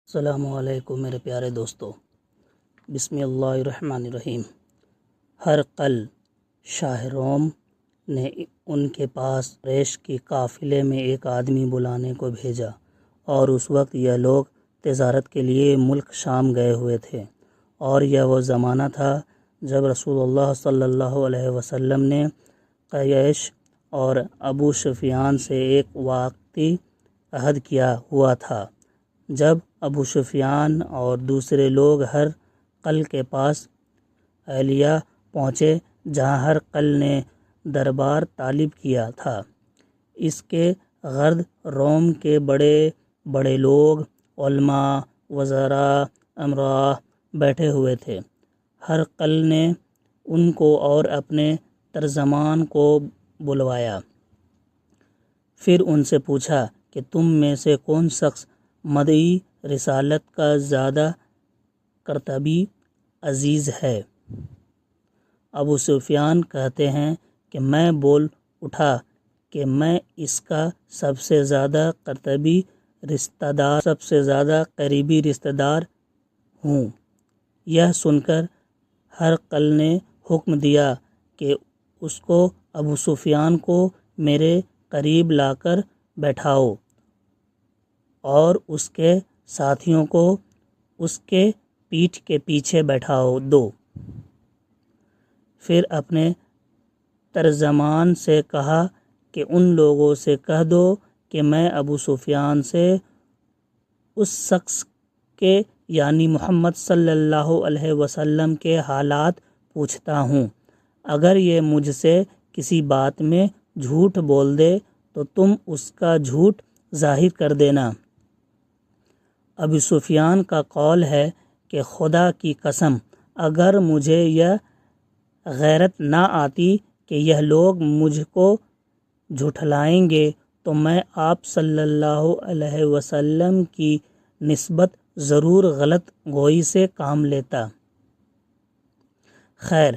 السلام علیکم میرے پیارے دوستو، بسم اللہ الرحمن الرحیم۔ ہرقل شاہ روم نے ان کے پاس قریش کی قافلے میں ایک آدمی بلانے کو بھیجا، اور اس وقت یہ لوگ تجارت کے لیے ملک شام گئے ہوئے تھے، اور یہ وہ زمانہ تھا جب رسول اللہ صلی اللہ علیہ وسلم نے قریش اور ابو سفیان سے ایک وقتی عہد کیا ہوا تھا۔ جب ابو سفیان اور دوسرے لوگ ہرقل کے پاس اہلیہ پہنچے جہاں ہرقل نے دربار طالب کیا تھا، اس کے گرد روم کے بڑے بڑے لوگ، علماء، وزراء، امراء بیٹھے ہوئے تھے۔ ہرقل نے ان کو اور اپنے ترجمان کو بلوایا، پھر ان سے پوچھا کہ تم میں سے کون شخص مدعی رسالت کا زیادہ کرتبی عزیز ہے؟ ابو سفیان کہتے ہیں کہ میں بول اٹھا کہ میں اس کا سب سے زیادہ کرتبی رشتہ دار، سب سے زیادہ قریبی رشتہ دار ہوں۔ یہ سن کر ہرقل نے حکم دیا کہ اس کو ابو سفیان کو میرے قریب لا کر بیٹھاؤ، اور اس کے ساتھیوں کو اس کے پیٹھ کے پیچھے بیٹھا دو۔ پھر اپنے ترجمان سے کہا کہ ان لوگوں سے کہہ دو کہ میں ابو سفیان سے اس شخص کے یعنی محمد صلی اللہ علیہ وسلم کے حالات پوچھتا ہوں۔ اگر یہ مجھ سے کسی بات میں جھوٹ بول دے تو تم اس کا جھوٹ ظاہر کر دینا۔ ابو سفیان کا قول ہے کہ خدا کی قسم، اگر مجھے یہ غیرت نہ آتی کہ یہ لوگ مجھ کو جھٹلائیں گے تو میں آپ صلی اللہ علیہ وسلم کی نسبت ضرور غلط گوئی سے کام لیتا۔ خیر،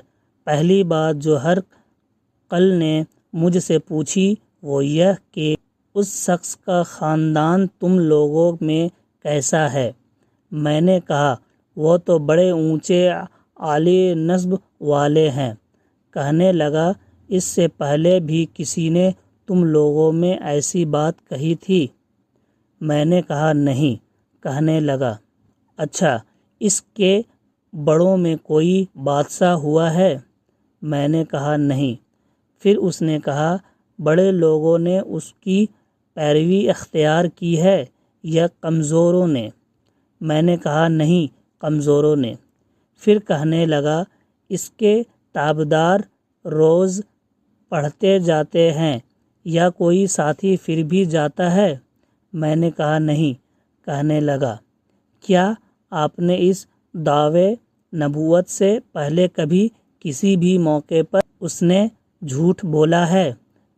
پہلی بات جو ہرقل نے مجھ سے پوچھی وہ یہ کہ اس شخص کا خاندان تم لوگوں میں کیسا ہے؟ میں نے کہا وہ تو بڑے اونچے عالی نسب والے ہیں۔ کہنے لگا اس سے پہلے بھی کسی نے تم لوگوں میں ایسی بات کہی تھی؟ میں نے کہا نہیں۔ کہنے لگا اچھا، اس کے بڑوں میں کوئی بادشاہ ہوا ہے؟ میں نے کہا نہیں۔ پھر اس نے کہا بڑے لوگوں نے اس کی پیروی اختیار کی ہے یا کمزوروں نے؟ میں نے کہا نہیں، کمزوروں نے۔ پھر کہنے لگا اس کے تابعدار روز پڑھتے جاتے ہیں یا کوئی ساتھی پھر بھی جاتا ہے؟ میں نے کہا نہیں۔ کہنے لگا کیا آپ نے اس دعوے نبوت سے پہلے کبھی کسی بھی موقع پر اس نے جھوٹ بولا ہے؟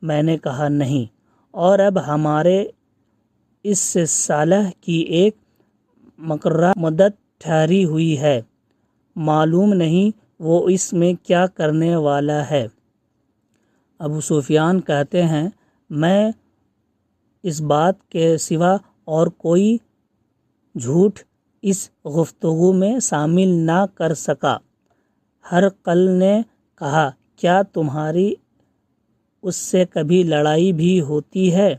میں نے کہا نہیں، اور اب ہمارے اس سے صالح کی ایک مقررہ مدت ٹھہری ہوئی ہے، معلوم نہیں وہ اس میں کیا کرنے والا ہے۔ ابو سفیان کہتے ہیں میں اس بات کے سوا اور کوئی جھوٹ اس گفتگو میں شامل نہ کر سکا۔ ہرقل نے کہا کیا تمہاری اس سے کبھی لڑائی بھی ہوتی ہے؟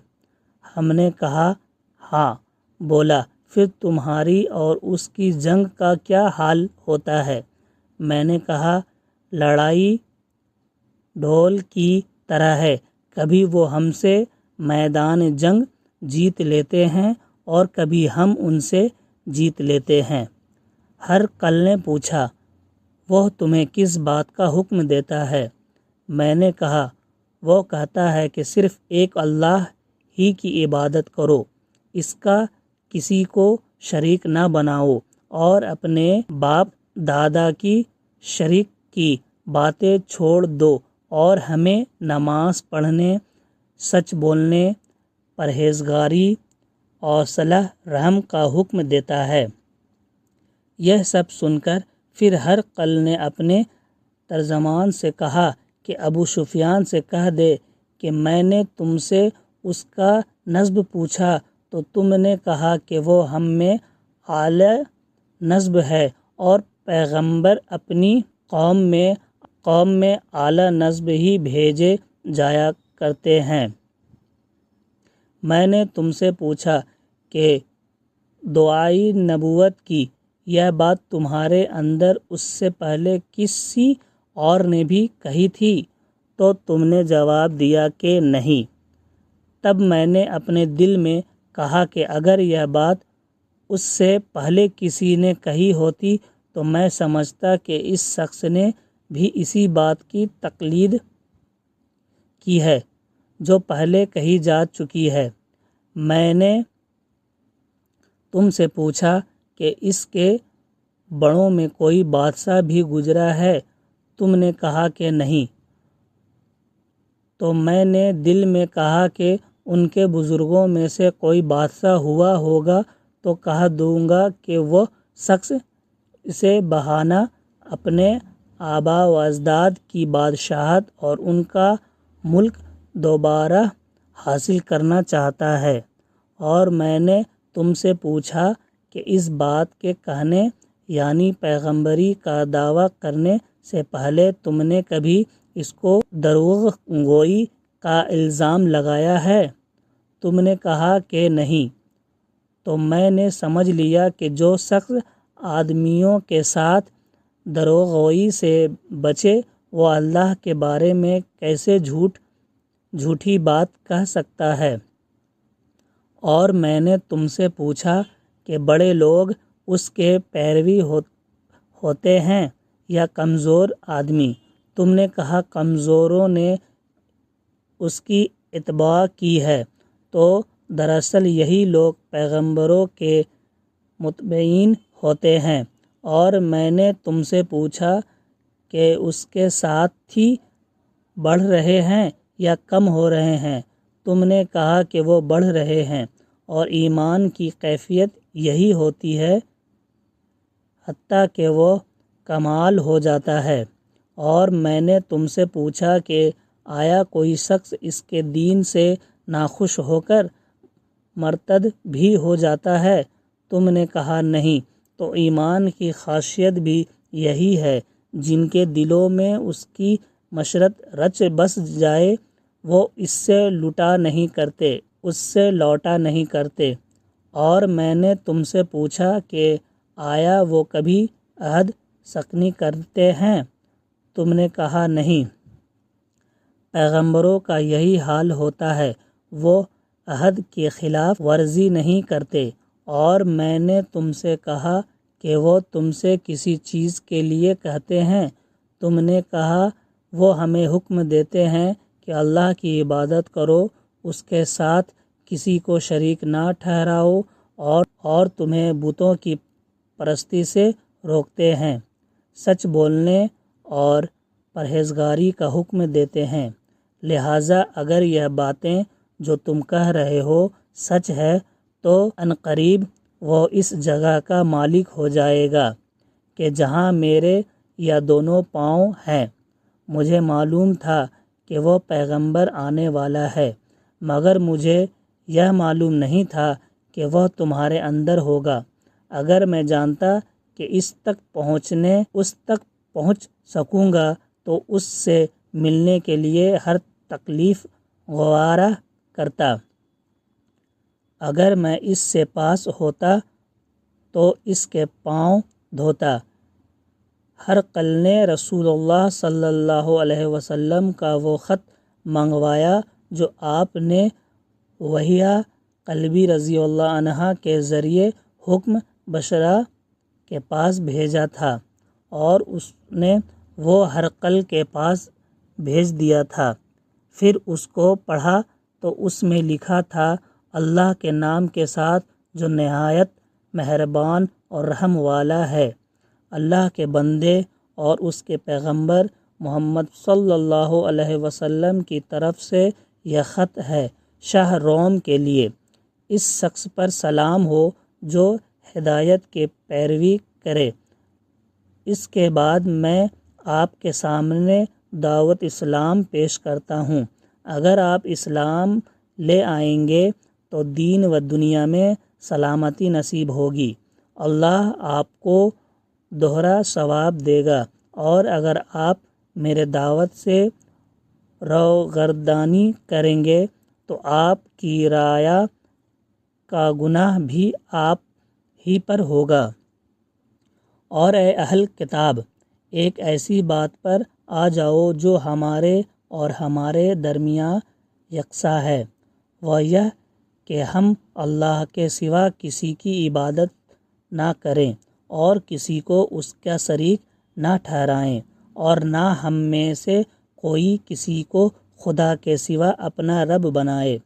ہم نے کہا ہاں۔ بولا پھر تمہاری اور اس کی جنگ کا کیا حال ہوتا ہے؟ میں نے کہا لڑائی ڈھول کی طرح ہے، کبھی وہ ہم سے میدان جنگ جیت لیتے ہیں اور کبھی ہم ان سے جیت لیتے ہیں۔ ہرقل نے پوچھا وہ تمہیں کس بات کا حکم دیتا ہے؟ میں نے کہا وہ کہتا ہے کہ صرف ایک اللہ ہی کی عبادت کرو، اس کا کسی کو شریک نہ بناؤ، اور اپنے باپ دادا کی شرک کی باتیں چھوڑ دو، اور ہمیں نماز پڑھنے، سچ بولنے، پرہیزگاری اور صلہ رحم کا حکم دیتا ہے۔ یہ سب سن کر پھر ہرقل نے اپنے ترجمان سے کہا کہ ابو سفیان سے کہہ دے کہ میں نے تم سے اس کا نسب پوچھا تو تم نے کہا کہ وہ ہم میں اعلی نسب ہے اور پیغمبر اپنی قوم میں اعلی نسب ہی بھیجے جایا کرتے ہیں۔ میں نے تم سے پوچھا کہ دعائی نبوت کی یہ بات تمہارے اندر اس سے پہلے کسی اور نے بھی کہی تھی؟ تو تم نے جواب دیا کہ نہیں۔ تب میں نے اپنے دل میں کہا کہ اگر یہ بات اس سے پہلے کسی نے کہی ہوتی تو میں سمجھتا کہ اس شخص نے بھی اسی بات کی تقلید کی ہے جو پہلے کہی جا چکی ہے۔ میں نے تم سے پوچھا کہ اس کے بڑوں میں کوئی بادشاہ بھی گزرا ہے؟ تم نے کہا کہ نہیں۔ تو میں نے دل میں کہا کہ ان کے بزرگوں میں سے کوئی بادشاہ ہوا ہوگا تو کہہ دوں گا کہ وہ شخص اسے بہانہ اپنے آباء و اجداد کی بادشاہت اور ان کا ملک دوبارہ حاصل کرنا چاہتا ہے۔ اور میں نے تم سے پوچھا کہ اس بات کے کہنے یعنی پیغمبری کا دعویٰ کرنے سے پہلے تم نے کبھی اس کو دروغ گوئی کا الزام لگایا ہے؟ تم نے کہا کہ نہیں۔ تو میں نے سمجھ لیا کہ جو شخص آدمیوں کے ساتھ دروغ گوئی سے بچے وہ اللہ کے بارے میں کیسے جھوٹی بات کہہ سکتا ہے۔ اور میں نے تم سے پوچھا کہ بڑے لوگ اس کے پیروی ہوتے ہیں یا کمزور آدمی؟ تم نے کہا کمزوروں نے اس کی اتباع کی ہے۔ تو دراصل یہی لوگ پیغمبروں کے متبعین ہوتے ہیں۔ اور میں نے تم سے پوچھا کہ اس کے ساتھی بڑھ رہے ہیں یا کم ہو رہے ہیں؟ تم نے کہا کہ وہ بڑھ رہے ہیں، اور ایمان کی کیفیت یہی ہوتی ہے حتیٰ کہ وہ کمال ہو جاتا ہے۔ اور میں نے تم سے پوچھا کہ آیا کوئی شخص اس کے دین سے ناخوش ہو کر مرتد بھی ہو جاتا ہے؟ تم نے کہا نہیں۔ تو ایمان کی خاصیت بھی یہی ہے، جن کے دلوں میں اس کی مشرت رچ بس جائے وہ اس سے لوٹا نہیں کرتے۔ اور میں نے تم سے پوچھا کہ آیا وہ کبھی عہد شکنی کرتے ہیں؟ تم نے کہا نہیں۔ پیغمبروں کا یہی حال ہوتا ہے، وہ عہد کی خلاف ورزی نہیں کرتے۔ اور میں نے تم سے کہا کہ وہ تم سے کسی چیز کے لیے کہتے ہیں؟ تم نے کہا وہ ہمیں حکم دیتے ہیں کہ اللہ کی عبادت کرو، اس کے ساتھ کسی کو شریک نہ ٹھہراؤ، اور تمہیں بتوں کی پرستی سے روکتے ہیں، سچ بولنے اور پرہیزگاری کا حکم دیتے ہیں۔ لہٰذا اگر یہ باتیں جو تم کہہ رہے ہو سچ ہے تو عنقریب وہ اس جگہ کا مالک ہو جائے گا کہ جہاں میرے یہ دونوں پاؤں ہیں۔ مجھے معلوم تھا کہ وہ پیغمبر آنے والا ہے، مگر مجھے یہ معلوم نہیں تھا کہ وہ تمہارے اندر ہوگا۔ اگر میں جانتا کہ اس تک پہنچ سکوں گا تو اس سے ملنے کے لیے ہر تکلیف گوارا کرتا۔ اگر میں اس سے پاس ہوتا تو اس کے پاؤں دھوتا۔ ہرقل نے رسول اللہ صلی اللہ علیہ وسلم کا وہ خط منگوایا جو آپ نے وہیہ قلبی رضی اللہ عنہا کے ذریعے حکم بشرا کے پاس بھیجا تھا، اور اس نے وہ ہرقل کے پاس بھیج دیا تھا۔ پھر اس کو پڑھا تو اس میں لکھا تھا، اللہ کے نام کے ساتھ جو نہایت مہربان اور رحم والا ہے۔ اللہ کے بندے اور اس کے پیغمبر محمد صلی اللہ علیہ وسلم کی طرف سے یہ خط ہے شاہ روم کے لیے۔ اس شخص پر سلام ہو جو ہدایت کی پیروی کرے۔ اس کے بعد میں آپ کے سامنے دعوت اسلام پیش کرتا ہوں۔ اگر آپ اسلام لے آئیں گے تو دین و دنیا میں سلامتی نصیب ہوگی، اللہ آپ کو دوہرا ثواب دے گا، اور اگر آپ میرے دعوت سے روگردانی کریں گے تو آپ کی رعایا کا گناہ بھی آپ ہی پر ہوگا۔ اور اے اہل کتاب، ایک ایسی بات پر آ جاؤ جو ہمارے اور ہمارے درمیان یکساں ہے، وہ یہ کہ ہم اللہ کے سوا کسی کی عبادت نہ کریں اور کسی کو اس کا شریک نہ ٹھہرائیں، اور نہ ہم میں سے کوئی کسی کو خدا کے سوا اپنا رب بنائے۔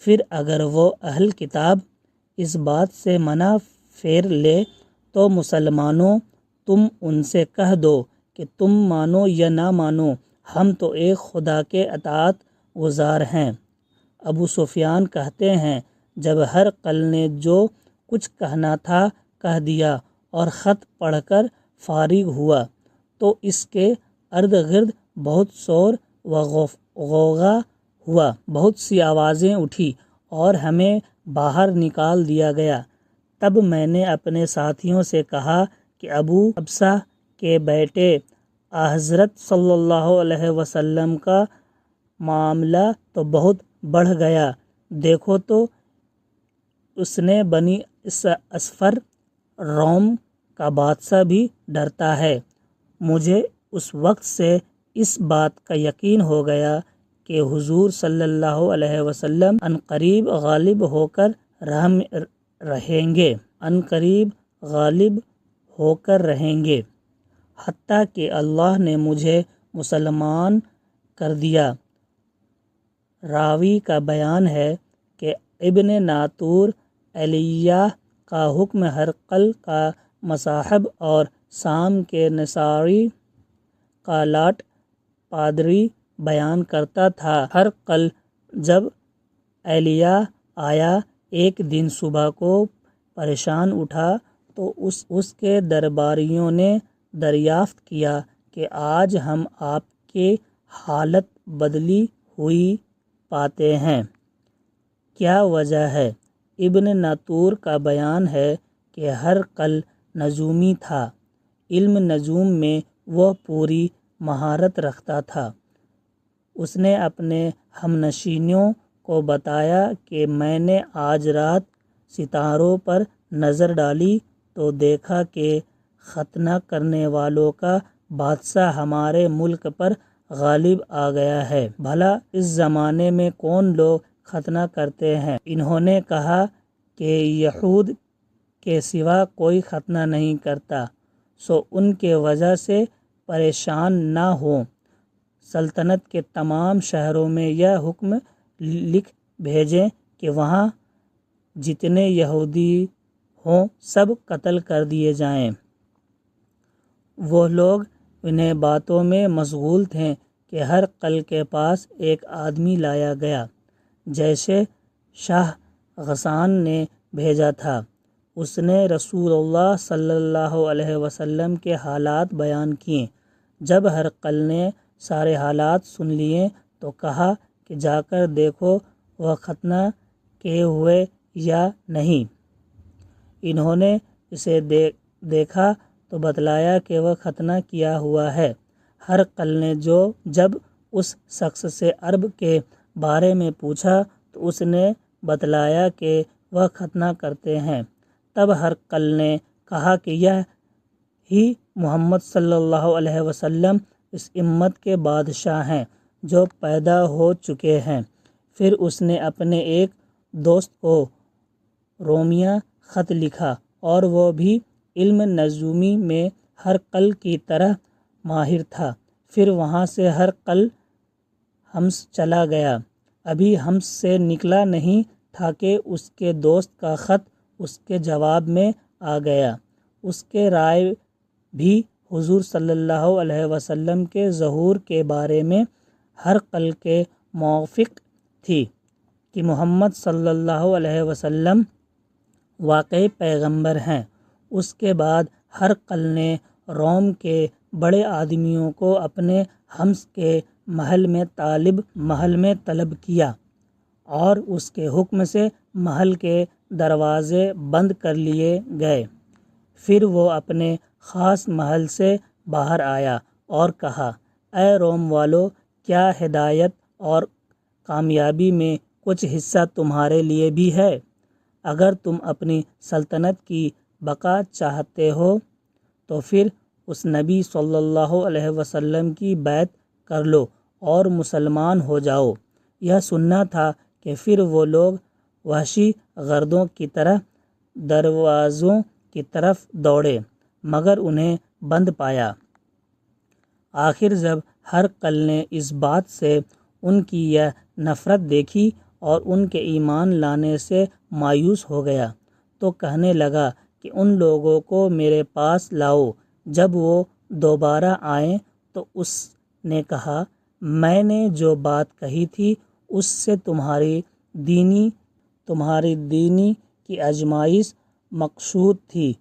پھر اگر وہ اہل کتاب اس بات سے منع پھیر لے تو مسلمانوں، تم ان سے کہہ دو کہ تم مانو یا نہ مانو، ہم تو ایک خدا کے اطاعت گزار ہیں۔ ابو سفیان کہتے ہیں، جب ہرقل نے جو کچھ کہنا تھا کہہ دیا اور خط پڑھ کر فارغ ہوا تو اس کے ارد گرد بہت شور و غوغا ہوا، بہت سی آوازیں اٹھی اور ہمیں باہر نکال دیا گیا۔ تب میں نے اپنے ساتھیوں سے کہا کہ ابو حبصہ کے بیٹے حضرت صلی اللہ علیہ وسلم کا معاملہ تو بہت بڑھ گیا، دیکھو تو اس نے بنی اصفر روم کا بادشاہ بھی ڈرتا ہے۔ مجھے اس وقت سے اس بات کا یقین ہو گیا کہ حضور صلی اللہ علیہ وسلم عنقریب غالب ہو کر رہیں گے، عنقریب غالب ہو کر رہیں گے، حتیٰ کہ اللہ نے مجھے مسلمان کر دیا۔ راوی کا بیان ہے کہ ابن ناطور علیہ کا حکم ہرقل کا مصاحب اور شام کے نصاری کا لاٹ پادری بیان کرتا تھا۔ ہرقل جب علیہ آیا، ایک دن صبح کو پریشان اٹھا تو اس کے درباریوں نے دریافت کیا کہ آج ہم آپ کی حالت بدلی ہوئی پاتے ہیں، کیا وجہ ہے؟ ابن ناطور کا بیان ہے کہ ہرقل نجومی تھا، علم نجوم میں وہ پوری مہارت رکھتا تھا۔ اس نے اپنے ہم نشینوں کو بتایا کہ میں نے آج رات ستاروں پر نظر ڈالی تو دیکھا کہ ختنہ کرنے والوں کا بادشاہ ہمارے ملک پر غالب آ گیا ہے، بھلا اس زمانے میں کون لوگ ختنہ کرتے ہیں؟ انہوں نے کہا کہ یہود کے سوا کوئی ختنہ نہیں کرتا، سو ان کے وجہ سے پریشان نہ ہوں۔ سلطنت کے تمام شہروں میں یہ حکم لکھ بھیجیں کہ وہاں جتنے یہودی ہوں سب قتل کر دیے جائیں۔ وہ لوگ انہیں باتوں میں مشغول تھے کہ ہرقل کے پاس ایک آدمی لایا گیا جسے شاہ غسان نے بھیجا تھا۔ اس نے رسول اللہ صلی اللہ علیہ وسلم کے حالات بیان کیے۔ جب ہرقل نے سارے حالات سن لیے تو کہا کہ جا کر دیکھو وہ ختنہ کیے ہوئے یا نہیں۔ انہوں نے اسے دیکھا تو بتلایا کہ وہ ختنہ کیا ہوا ہے۔ ہرقل نے جب اس شخص سے عرب کے بارے میں پوچھا تو اس نے بتلایا کہ وہ ختنہ کرتے ہیں۔ تب ہرقل نے کہا کہ یہ ہی محمد صلی اللہ علیہ وسلم اس امت کے بادشاہ ہیں جو پیدا ہو چکے ہیں۔ پھر اس نے اپنے ایک دوست کو رومیہ خط لکھا اور وہ بھی علم نجومی میں ہرقل کی طرح ماہر تھا۔ پھر وہاں سے ہرقل حمص چلا گیا، ابھی حمص سے نکلا نہیں تھا کہ اس کے دوست کا خط اس کے جواب میں آ گیا۔ اس کے رائے بھی حضور صلی اللہ علیہ وسلم کے ظہور کے بارے میں ہرقل کے موافق تھی کہ محمد صلی اللہ علیہ وسلم واقعی پیغمبر ہیں۔ اس کے بعد ہرقل نے روم کے بڑے آدمیوں کو اپنے حمص کے محل میں طلب کیا اور اس کے حکم سے محل کے دروازے بند کر لیے گئے۔ پھر وہ اپنے خاص محل سے باہر آیا اور کہا، اے روم والو، کیا ہدایت اور کامیابی میں کچھ حصہ تمہارے لیے بھی ہے؟ اگر تم اپنی سلطنت کی بقا چاہتے ہو تو پھر اس نبی صلی اللہ علیہ وسلم کی بیعت کر لو اور مسلمان ہو جاؤ۔ یہ سننا تھا کہ پھر وہ لوگ وحشی گردوں کی طرح دروازوں کی طرف دوڑے، مگر انہیں بند پایا۔ آخر جب ہرقل نے اس بات سے ان کی یہ نفرت دیکھی اور ان کے ایمان لانے سے مایوس ہو گیا تو کہنے لگا کہ ان لوگوں کو میرے پاس لاؤ۔ جب وہ دوبارہ آئے تو اس نے کہا، میں نے جو بات کہی تھی اس سے تمہاری دینی کی آزمائش مقصود تھی،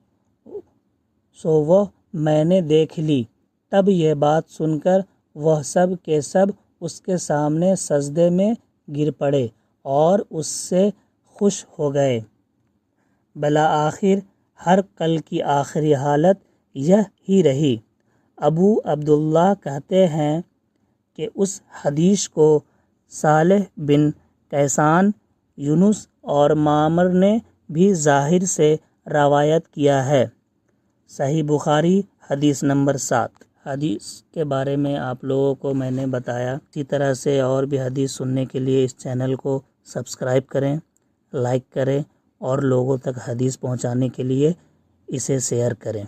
سو وہ میں نے دیکھ لی۔ تب یہ بات سن کر وہ سب کے سب اس کے سامنے سجدے میں گر پڑے اور اس سے خوش ہو گئے۔ بالآخر ہرقل کی آخری حالت یہ ہی رہی۔ ابو عبداللہ کہتے ہیں کہ اس حدیث کو صالح بن کیسان، یونس اور معمر نے بھی ظاہر سے روایت کیا ہے۔ صحیح بخاری حدیث نمبر 7۔ حدیث کے بارے میں آپ لوگوں کو میں نے بتایا۔ اسی طرح سے اور بھی حدیث سننے کے لیے اس چینل کو سبسکرائب کریں، لائک کریں اور لوگوں تک حدیث پہنچانے کے لیے اسے شیئر کریں۔